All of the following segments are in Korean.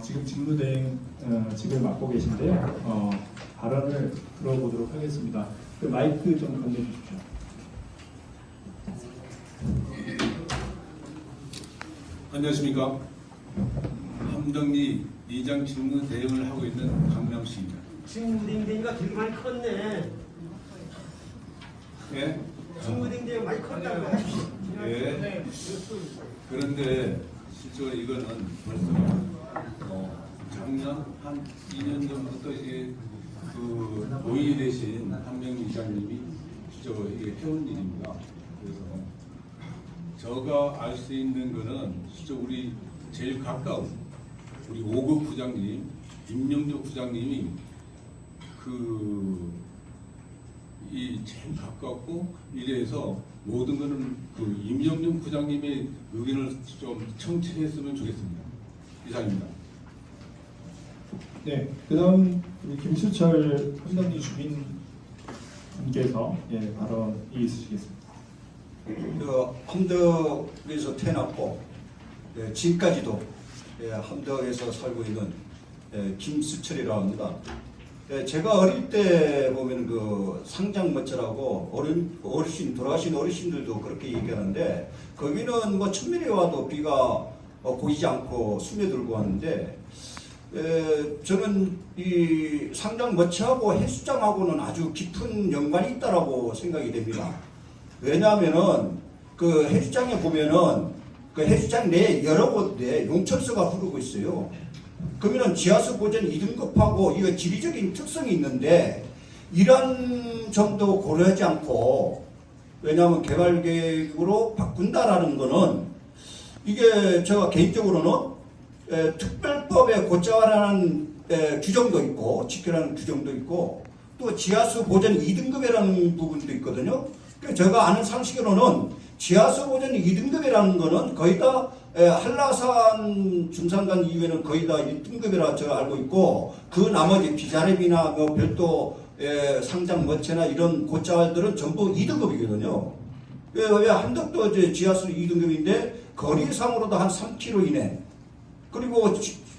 지금 직무대행직을 맡고 계신데요. 발언을 들어보도록 하겠습니다. 그 마이크 좀 건네주십시오. 안녕하십니까. 함덕리 이장 직무 대행을 하고 있는 강남씨입니다. 직무대행이가 되게 많이 컸네. 예? 직무대행 많이 컸다고. 예. 그런데 실제로 이거는 벌써 작년 한 2년 전부터 이게 그 노인이 되신 함덕리 이장님이 실제로 이게 해온 일입니다. 그래서 제가 알 수 있는 거는 진짜 우리 제일 가까운 우리 5급 부장님 임영조 부장님이 이 제일 가깝고 이래서 모든 거는 그 임영준 부장님의 의견을 좀 청취했으면 좋겠습니다. 이상입니다. 네, 그다음 우리 김수철 함덕리 주민께서 발언이 있으시겠습니다. 함덕에서 태어났고 지금까지도 함덕에서 살고 있는 김수철이라고 합니다. 제가 어릴 때 보면 그 상장머처라고 어르신 돌아가신 어르신들도 그렇게 얘기하는데 거기는 뭐 천면에 와도 비가 고이지 않고 스며들고 하는데 저는 이 상장머치하고 해수장하고는 아주 깊은 연관이 있다라고 생각이 됩니다. 왜냐하면은 그 해수장에 보면은 그 해수장 내에 여러 곳에 용천수가 흐르고 있어요. 그러면은 지하수 보전 2등급하고 이거 지리적인 특성이 있는데 이런 점도 고려하지 않고 왜냐하면 개발 계획으로 바꾼다라는 거는 이게 제가 개인적으로는 특별법에 고쳐라는 규정도 있고 지켜라는 규정도 있고 또 지하수 보전 2등급이라는 부분도 있거든요. 제가 아는 상식으로는 지하수 보전 2등급이라는 거는 거의 다 한라산 중산간 이후에는 거의 다 1등급이라 제가 알고 있고 그 나머지 비자랩이나 뭐 별도 상장 머체나 이런 고자활들은 전부 2등급이거든요. 왜 함덕도 이제 지하수 2등급인데 거리상으로도 한 3km 이내. 그리고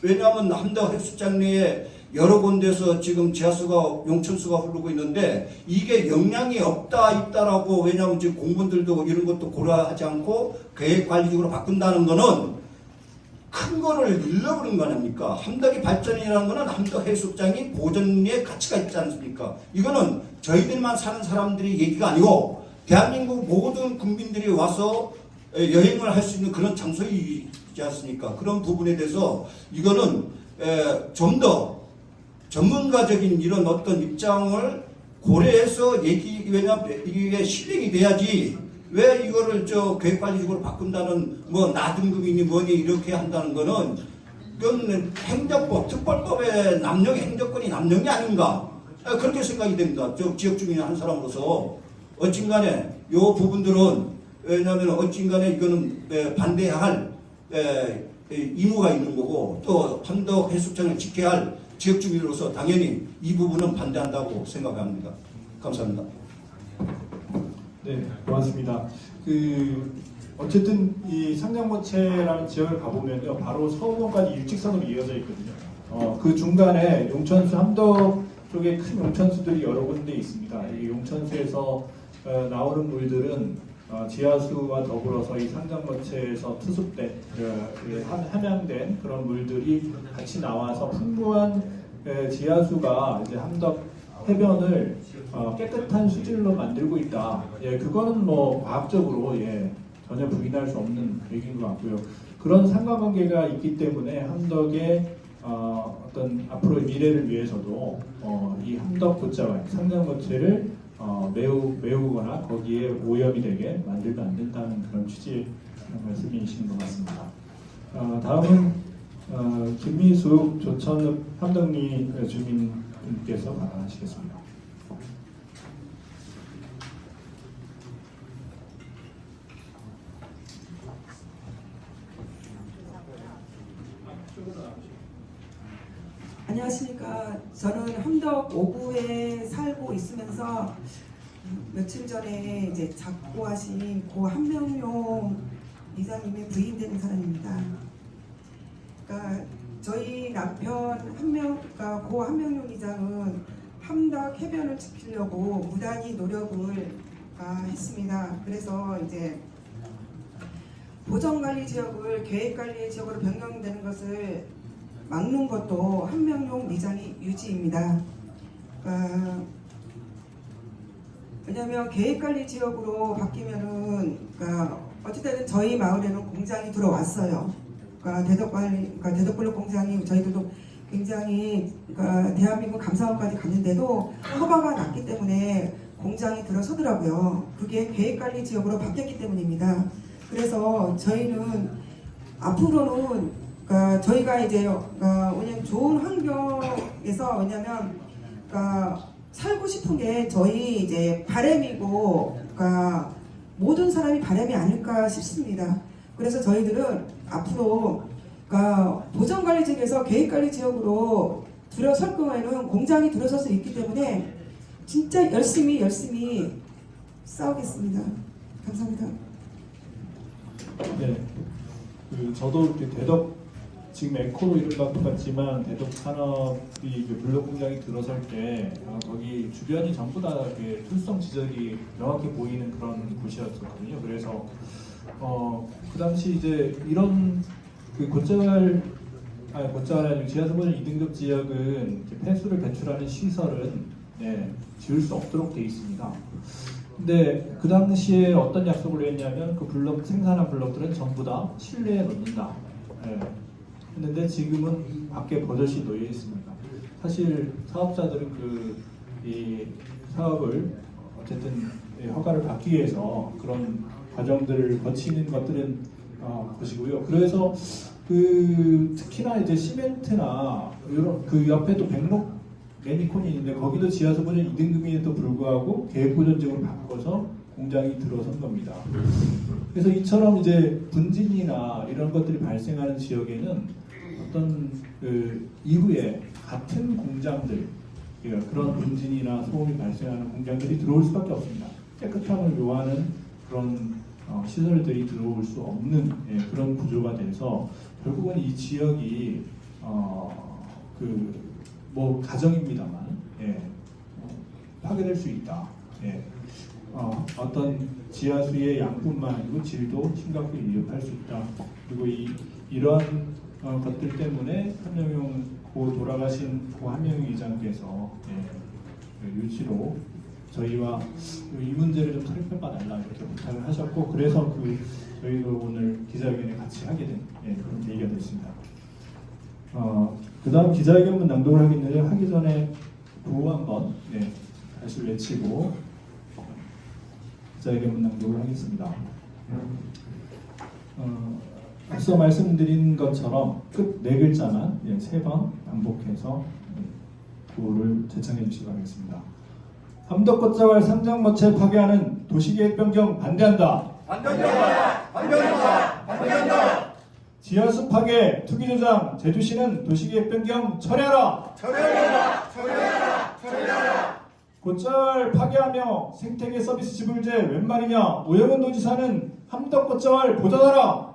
왜냐하면 함덕 해수장 내에 여러 군데서 지금 지하수가 용천수가 흐르고 있는데 이게 영향이 있다라고 왜냐하면 지금 공무원들도 이런 것도 고려하지 않고 계획관리적으로 바꾼다는 거는 큰 거를 잃어버린 거 아닙니까? 함덕이 발전이라는 거는 함덕 해수장이 보존의 가치가 있지 않습니까? 이거는 저희들만 사는 사람들이 얘기가 아니고 대한민국 모든 국민들이 와서 여행을 할 수 있는 그런 장소이지 않습니까? 그런 부분에 대해서 이거는 좀 더 전문가적인 이런 어떤 입장을 고려해서 왜냐하면 이게 실행이 돼야지 왜 이거를 계획관리적으로 바꾼다는 뭐 나등급이니 뭐니 이렇게 한다는 거는 그건 행정법, 특별법의 행정권이 남용이 아닌가 그렇게 생각이 됩니다. 지역 주민 한 사람으로서 어찌간에 이 부분들은 왜냐하면 어찌간에 이거는 반대해야 할 의무가 있는 거고 또 함덕 해수장을 지켜야 할 지역 주민으로서 당연히 이 부분은 반대한다고 생각합니다. 감사합니다. 네, 고맙습니다. 어쨌든 이 상장모체라는 지역을 가보면요, 바로 서울원까지 일직선으로 이어져 있거든요. 그 중간에 용천수 함덕 쪽에 큰 용천수들이 여러 군데 있습니다. 이 용천수에서 나오는 물들은 지하수와 더불어서 이 상장모체에서 투습된 함양된 그런 물들이 같이 나와서 풍부한 지하수가 이제 함덕 해변을 깨끗한 수질로 만들고 있다. 그거는 뭐 과학적으로 전혀 부인할 수 없는 얘기인 것 같고요. 그런 상관관계가 있기 때문에 함덕의 어떤 앞으로의 미래를 위해서도 이 함덕 곶자왈 상장모체를 메우거나 거기에 오염이 되게 만들면 안 된다는 그런 취지의 말씀이신 것 같습니다. 다음은 김미숙 조천읍 함덕리 주민께서 발언하시겠습니다. 안녕하십니까. 저는 함덕 5구에 살고 있으면서 며칠 전에 이제 작고하신 고 한명용 이사님의 부인 되는 사람입니다. 그러니까 저희 남편 한 명, 그러니까 고 한명용 이장은 함덕 해변을 지키려고 무단히 노력을 했습니다. 그래서 이제 보전관리지역을 계획관리지역으로 변경되는 것을 막는 것도 한명용 이장의 유지입니다. 왜냐하면 계획관리지역으로 바뀌면은 어찌됐든 저희 마을에는 공장이 들어왔어요. 대덕블록 공장이 저희들도 굉장히 대한민국 감사원까지 갔는데도 허가가 났기 때문에 공장이 들어서더라고요. 그게 계획관리지역으로 바뀌었기 때문입니다. 그래서 저희는 앞으로는 저희가 이제 왜냐면 좋은 환경에서 왜냐면 살고 싶은 게 저희 이제 바람이고 모든 사람이 바람이 아닐까 싶습니다. 그래서 저희들은 앞으로 보전관리지역에서 계획관리지역으로 들어설 경우에는 공장이 들어설 수 있기 때문에 진짜 열심히 싸우겠습니다. 감사합니다. 네, 저도 이렇게 대덕 지금 에코로 이름 바꾼 것 같지만 대덕 산업이 블록 공장이 들어설 때 거기 주변이 전부 다 특성 지적이 명확히 보이는 그런 곳이었거든요. 그래서 그 당시 이제 이런 곧잘 아니고 지하수 보전 2등급 지역은 폐수를 배출하는 시설은 지을 수 없도록 돼 있습니다. 근데 그 당시에 어떤 약속을 했냐면 그 블록 생산한 블록들은 전부 다 실내에 넣는다. 했는데 지금은 밖에 버젓이 놓여 있습니다. 사실 사업자들은 이 사업을 어쨌든 허가를 받기 위해서 그런 과정들을 거치는 것들은 것이고요. 그래서 특히나 이제 시멘트나 이런 옆에 또 백록 매니콘이 있는데 거기도 지하수 보전 2등급임에도 불구하고 계획 보전지역으로 바꿔서 공장이 들어선 겁니다. 그래서 이처럼 이제 분진이나 이런 것들이 발생하는 지역에는 어떤 이후에 같은 공장들 그런 분진이나 소음이 발생하는 공장들이 들어올 수밖에 없습니다. 깨끗함을 요하는 그런 시설들이 들어올 수 없는 그런 구조가 돼서 결국은 이 지역이 뭐 가정입니다만 파괴될 수 있다. 어떤 지하수의 양뿐만 아니고 질도 심각하게 위협할 수 있다. 그리고 이러한 것들 때문에 한명용 돌아가신 한명용 이장께서 유치로 저희와 이 문제를 좀 살펴봐달라 이렇게 부탁을 하셨고 그래서 저희도 오늘 기자회견에 같이 하게 된 그런 얘기가 됐습니다. 그 다음 기자회견문 낭독을 하겠는데 하기 전에 구호 한번 다시 외치고 기자회견문 낭독을 하겠습니다. 앞서 말씀드린 것처럼 끝 네 글자만 3번 반복해서 구호를 제청해 주시기 바라겠습니다. 함덕-걷자왈 상장모체 파괴하는 도시계획 변경 반대한다. 반대한다. 지하수 파괴, 투기 조장, 제주시는 도시계획 변경 철회하라. 걷자왈 파괴하며 생태계 서비스 지불제 웬 말이냐. 오영훈 도지사는 함덕-걷자왈 보전하라.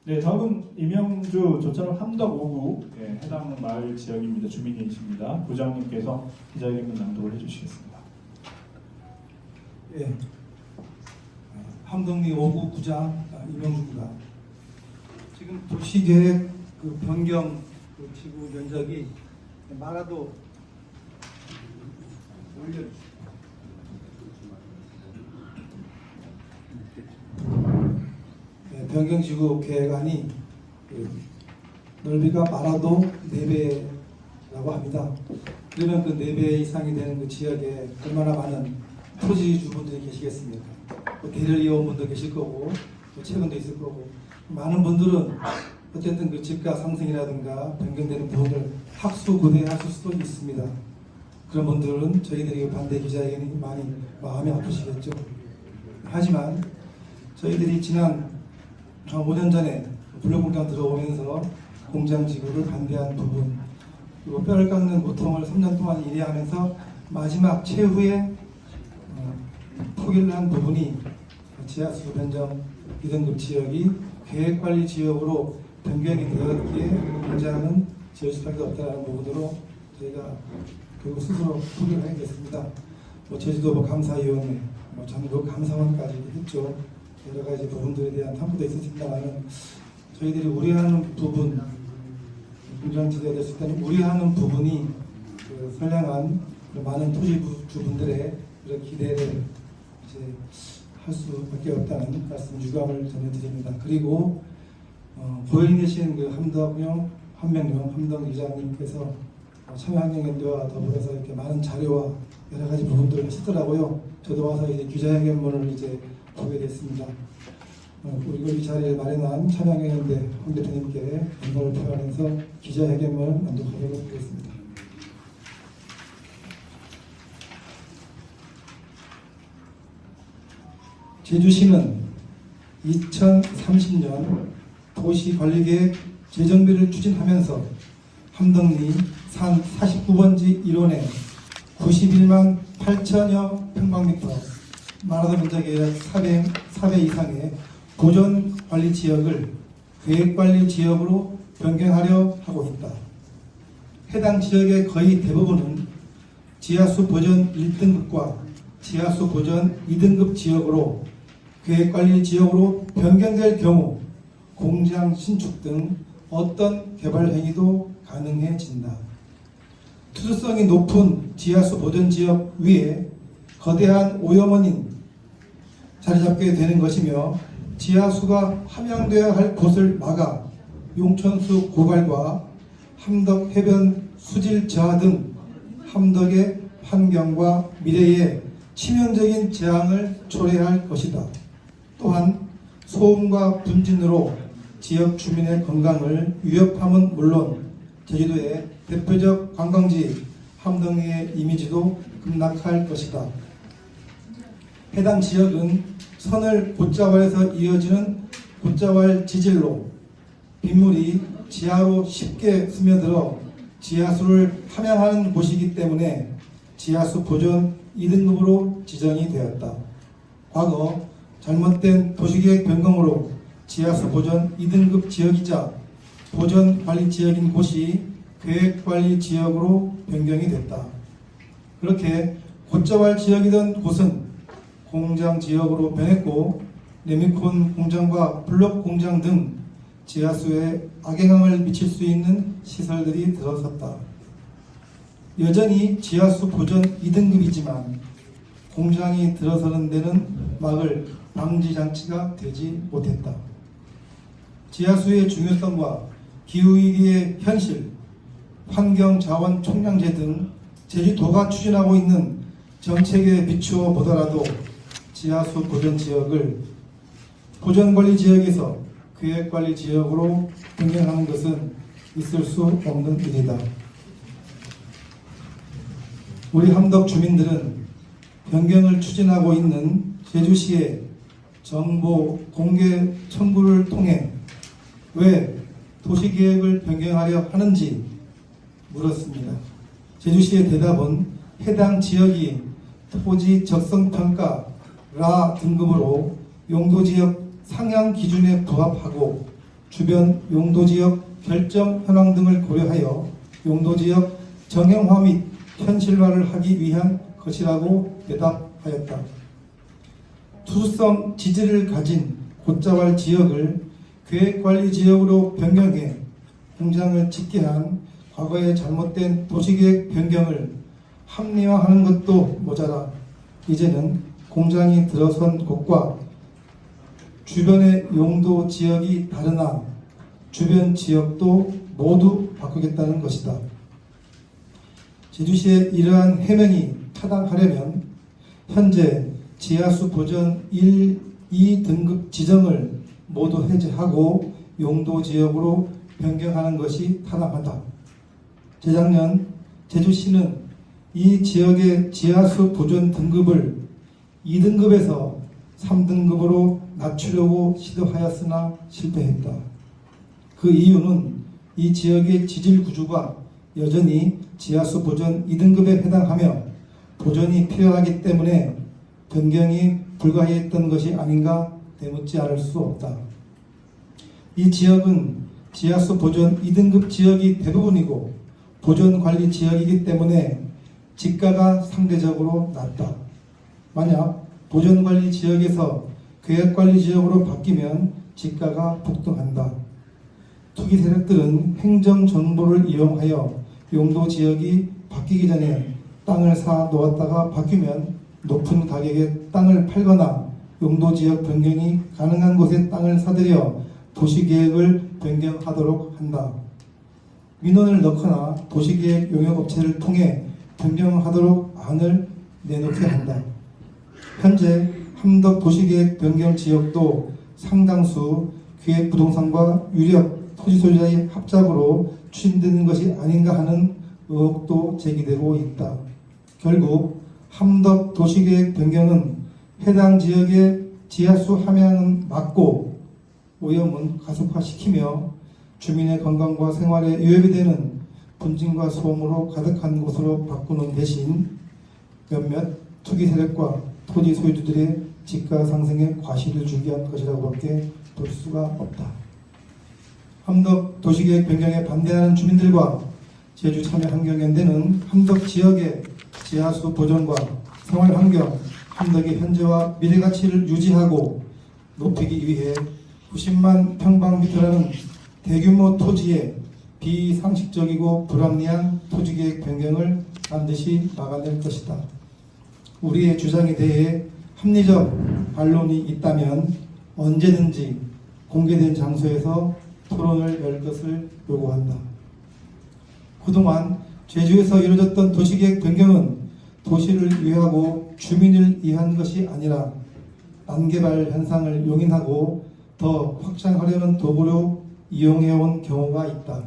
네, 다음은 이명주 조천읍 함덕 5구 해당 마을 지역입니다. 주민이십니다. 부장님께서 기자회견문 낭독을 해주시겠습니다. 함덕리 5구 구장 이명주입니다. 지금 도시계획 변경 지구 면적이 마라도 올려주세요. 변경지구 계획안이 넓이가 많아도 4배라고 합니다. 그러면 그 4배 이상이 되는 그 지역에 얼마나 많은 토지주분들이 계시겠습니까? 또 대를 이어온 분도 계실 거고 또 최근도 있을 거고 많은 분들은 어쨌든 그 집가 상승이라든가 변경되는 부분을 학수고대하실 수도 있습니다. 그런 분들은 저희들이 반대 기자회견이 많이 마음이 아프시겠죠. 하지만 저희들이 지난 5년 전에 블록공장 들어오면서 공장 지구를 반대한 부분 그리고 뼈를 깎는 고통을 3년 동안 일해하면서 마지막 최후의 포기를 한 부분이 지하수 변경 2등급 지역이 계획관리 지역으로 변경이 되었기에 공장은 지을 수밖에 없다는 부분으로 저희가 결국 스스로 포기를 하게 됐습니다. 제주도 감사위원회, 전국 감사원까지 했죠. 여러 가지 부분들에 대한 탐구도 있었습니다만 저희들이 우려하는 부분, 공장 지대가 될 수 있다는 우려하는 부분이 그 선량한 그 많은 토지주분들의 그런 기대를 이제 할 수밖에 없다는 말씀 유감을 전해드립니다. 그리고 고연히 계신 그 한명용 함덕 이장님께서 참여환경연대와 더불어서 이렇게 많은 자료와 여러 가지 부분들을 하시더라고요. 저도 와서 이제 기자회견문을 이제 보게 됐습니다. 그리고 이 자리를 마련한 참여환경연대 황 대표님께 감사를 표하면서 기자회견문을 만족하도록 하겠습니다. 제주시는 2030년 도시관리계획 재정비를 추진하면서 함덕리 산 49번지 1원에 91만 8천여 평방미터 마라톤 면적의 약 4배 이상의 보존관리지역을 계획관리지역으로 변경하려 하고 있다. 해당 지역의 거의 대부분은 지하수 보전 1등급과 지하수 보전 2등급 지역으로 계획관리지역으로 변경될 경우 공장 신축 등 어떤 개발 행위도 가능해진다. 투수성이 높은 지하수 보전 지역 위에 거대한 오염원인 자리 잡게 되는 것이며 지하수가 함양되어야 할 곳을 막아 용천수 고갈과 함덕 해변 수질 저하 등 함덕의 환경과 미래에 치명적인 재앙을 초래할 것이다. 또한 소음과 분진으로 지역 주민의 건강을 위협함은 물론 제주도의 대표적 관광지 함덕리의 이미지도 급락할 것이다. 해당 지역은 선을 곶자왈에서 이어지는 곶자왈 지질로 빗물이 지하로 쉽게 스며들어 지하수를 함양하는 곳이기 때문에 지하수 보존 2등급으로 지정이 되었다. 과거 잘못된 도시계획 변경으로 지하수 보전 2등급 지역이자 보전관리지역인 곳이 계획관리지역으로 변경이 됐다. 그렇게 곶자왈 지역이던 곳은 공장지역으로 변했고 레미콘 공장과 블록 공장 등 지하수에 악영향을 미칠 수 있는 시설들이 들어섰다. 여전히 지하수 보전 2등급이지만 공장이 들어서는 데는 막을 방지장치가 되지 못했다. 지하수의 중요성과 기후위기의 현실, 환경자원 총량제 등 제주도가 추진하고 있는 정책에 비추어 보더라도 지하수 보전지역을 보전관리지역에서 계획관리지역으로 변경하는 것은 있을 수 없는 일이다. 우리 함덕 주민들은 변경을 추진하고 있는 제주시의 정보 공개 청구를 통해 왜 도시계획을 변경하려 하는지 물었습니다. 제주시의 대답은 해당 지역이 토지 적성평가 라 등급으로 용도지역 상향 기준에 부합하고 주변 용도지역 결정 현황 등을 고려하여 용도지역 정형화 및 현실화를 하기 위한 것이라고 대답하였다. 투수성 지질을 가진 곶자왈 지역을 계획관리지역으로 변경해 공장을 짓게 한 과거의 잘못된 도시계획 변경을 합리화하는 것도 모자라 이제는 공장이 들어선 곳과 주변의 용도 지역이 다르나 주변 지역도 모두 바꾸겠다는 것이다. 제주시의 이러한 해명이 타당하려면 현재 지하수 보전 1, 2등급 지정을 모두 해제하고 용도 지역으로 변경하는 것이 타당하다. 재작년 제주시는 이 지역의 지하수 보전 등급을 2등급에서 3등급으로 낮추려고 시도하였으나 실패했다. 그 이유는 이 지역의 지질 구조가 여전히 지하수 보전 2등급에 해당하며 보전이 필요하기 때문에 변경이 불가했던 것이 아닌가 되묻지 않을 수 없다. 이 지역은 지하수 보존 2등급 지역이 대부분이고 보존관리 지역이기 때문에 지가가 상대적으로 낮다. 만약 보존관리 지역에서 계획관리 지역으로 바뀌면 지가가 폭등한다. 투기 세력들은 행정 정보를 이용하여 용도 지역이 바뀌기 전에 땅을 사 놓았다가 바뀌면 높은 가격에 땅을 팔거나 용도 지역 변경이 가능한 곳에 땅을 사들여 도시계획을 변경하도록 한다. 민원을 넣거나 도시계획 용역업체를 통해 변경하도록 안을 내놓게 한다. 현재 함덕 도시계획 변경 지역도 상당수 기획부동산과 유력 토지 소유자의 합작으로 추진되는 것이 아닌가 하는 의혹도 제기되고 있다. 결국 함덕 도시계획 변경은 해당 지역의 지하수 함양은 막고 오염은 가속화시키며 주민의 건강과 생활에 위협이 되는 분진과 소음으로 가득한 곳으로 바꾸는 대신 몇몇 투기 세력과 토지 소유주들의 지가 상승에 과실을 주기 위한 것이라고밖에 볼 수가 없다. 함덕 도시계획 변경에 반대하는 주민들과 제주참여환경연대는 함덕 지역의 지하수 보존과 생활환경, 함덕의 현재와 미래 가치를 유지하고 높이기 위해 90만 평방미터라는 대규모 토지의 비상식적이고 불합리한 토지계획 변경을 반드시 막아낼 것이다. 우리의 주장에 대해 합리적 반론이 있다면 언제든지 공개된 장소에서 토론을 열 것을 요구한다. 그동안 제주에서 이루어졌던 도시계획 변경은 도시를 위하고 주민을 위한 것이 아니라 난개발 현상을 용인하고 더 확장하려는 도구로 이용해온 경우가 있다.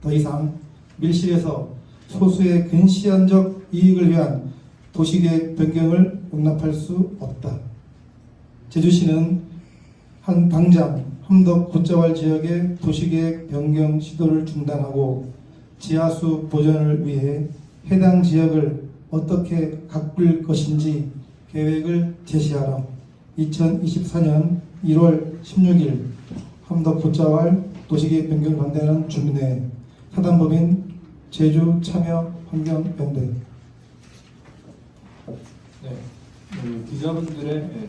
더 이상 밀실에서 소수의 근시안적 이익을 위한 도시계획 변경을 용납할 수 없다. 제주시는 당장 함덕 굿자왈 지역의 도시계획 변경 시도를 중단하고 지하수 보존을 위해 해당 지역을 어떻게 가꿀 것인지 계획을 제시하라. 2024년 1월 16일 함덕 굿자왈 도시계획 변경을 반대하는 주민회 사단법인 제주참여환경연대. 네, 기자분들의